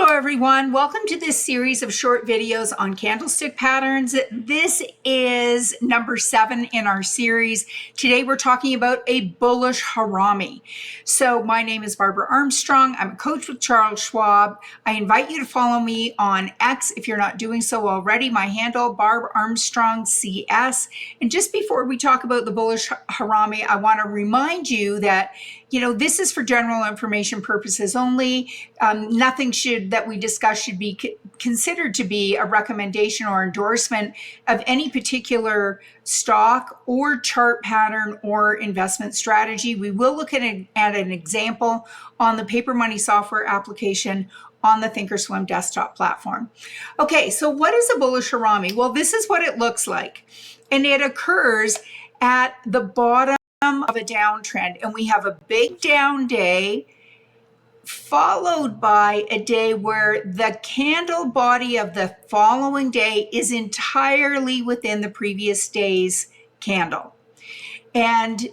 Hello everyone, welcome to this series of short videos on candlestick patterns. This is number 7 in our series. Today we're talking about a bullish Harami. So my name is Barbara Armstrong. I'm a coach with Charles Schwab. I invite you to follow me on X if you're not doing so already. My handle, Barb Armstrong CS. And just before we talk about the bullish Harami, I want to remind you that this is for general information purposes only. Nothing that we discuss should be considered to be a recommendation or endorsement of any particular stock or chart pattern or investment strategy. We will look at an example on the paperMoney software application on the thinkorswim desktop platform. Okay, so what is a bullish Harami? Well, this is what it looks like. And it occurs at the bottom of a downtrend, and we have a big down day followed by a day where the candle body of the following day is entirely within the previous day's candle. And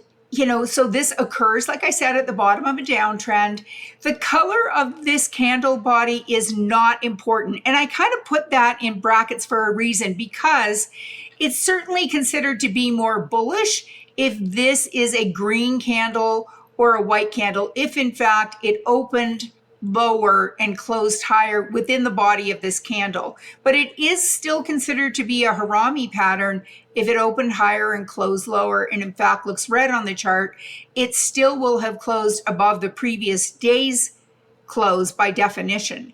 so this occurs, like I said, at the bottom of a downtrend. The color of this candle body is not important. And I kind of put that in brackets for a reason, because it's certainly considered to be more bullish if this is a green candle or a white candle, if in fact it opened lower and closed higher within the body of this candle. But it is still considered to be a Harami pattern if it opened higher and closed lower, and in fact looks red on the chart. It still will have closed above the previous day's close by definition.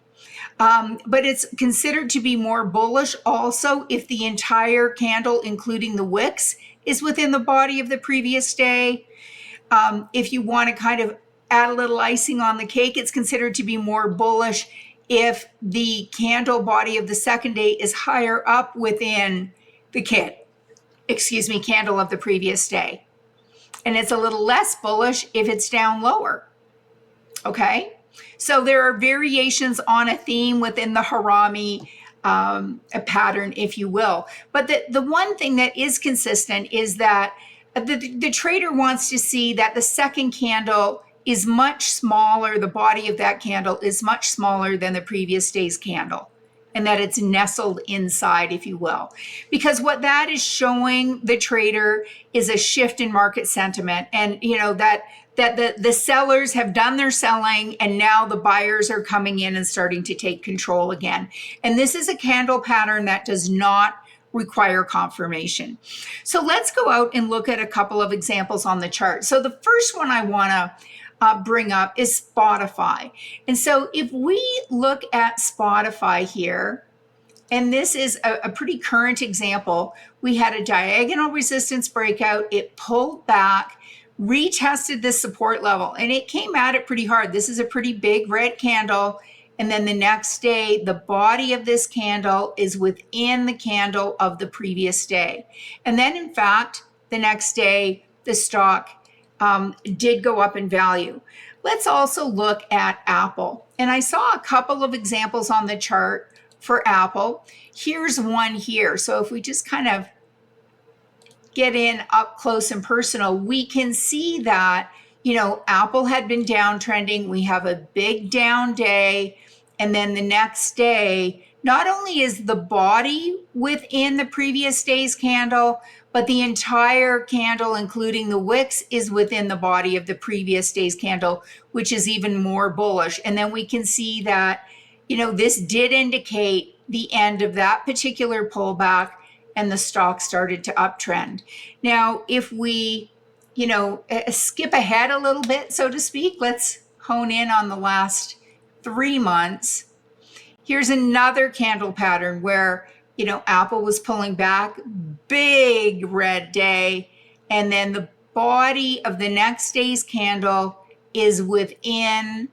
But it's considered to be more bullish also if the entire candle, including the wicks, is within the body of the previous day. If you want to kind of add a little icing on the cake, it's considered to be more bullish if the candle body of the second day is higher up within the candle of the previous day. And it's a little less bullish if it's down lower. Okay? So there are variations on a theme within the Harami pattern, if you will. But the one thing that is consistent is that the trader wants to see that the second candle is much smaller, the body of that candle is much smaller than the previous day's candle, and that it's nestled inside, if you will. Because what that is showing the trader is a shift in market sentiment, and that the sellers have done their selling, and now the buyers are coming in and starting to take control again. And this is a candle pattern that does not require confirmation. So let's go out and look at a couple of examples on the chart. So the first one I want to bring up is Spotify. And so if we look at Spotify here, and this is a pretty current example, we had a diagonal resistance breakout, it pulled back, retested this support level, and it came at it pretty hard. This is a pretty big red candle. And then the next day, the body of this candle is within the candle of the previous day. And then, in fact, the next day, the stock did go up in value. Let's also look at Apple. And I saw a couple of examples on the chart for Apple. Here's one here. So if we just kind of get in up close and personal, we can see that, Apple had been downtrending. We have a big down day. And then the next day, not only is the body within the previous day's candle, but the entire candle, including the wicks, is within the body of the previous day's candle, which is even more bullish. And then we can see that, this did indicate the end of that particular pullback, and the stock started to uptrend. Now, if we, skip ahead a little bit, so to speak, let's hone in on the last 3 months. Here's another candle pattern where, Apple was pulling back, big red day, and then the body of the next day's candle is within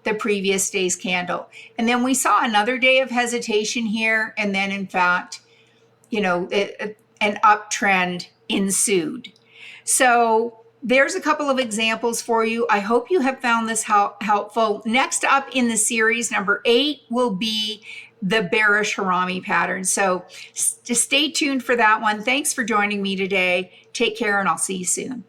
the previous day's candle. And then we saw another day of hesitation here, and then in fact, an uptrend ensued. So there's a couple of examples for you. I hope you have found this helpful. Next up in the series, number 8, will be the bearish Harami pattern. So just stay tuned for that one. Thanks for joining me today. Take care, and I'll see you soon.